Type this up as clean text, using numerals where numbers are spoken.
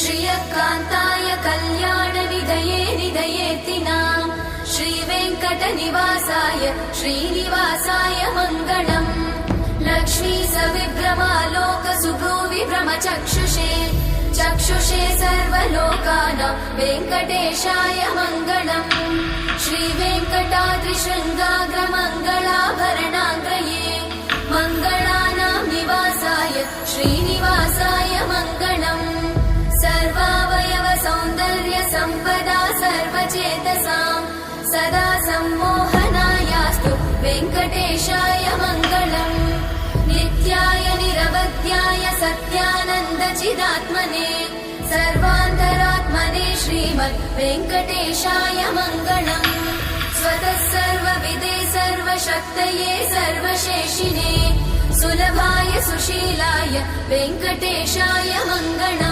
श्रियकान्ताय कल्याणनिधये निधयेतिनाम् श्रीवेङ्कटनिवासाय श्रीनिवासाय मङ्गलम् लक्ष्मी सविभ्रमालोकसुभ्रूविभ्रमचक्षुषे चक्षुषे सर्वलोकानां वेङ्कटेशाय मङ्गलम् श्रीवेङ्कटाद्रिशृङ्गाग्रमङ्गलाभरणाङ्गये मङ्गलानां निवासाय श्रीनिवासाय मङ्गलम् सर्वावयव सौन्दर्य सम्पदा सर्वचेतसां सदा सम्मोहनायास्तु वेङ्कटेशाय मङ्गलम् नित्याय निरवध्याय सत्यानन्दचिदात्मने सर्वान्तरात्मने श्रीमद् वेङ्कटेशाय मङ्गलम् स्वतः सर्वविदे सर्वशक्तये सर्वशेषिने सुलभाय सुशीलाय वेङ्कटेशाय मङ्गलम्।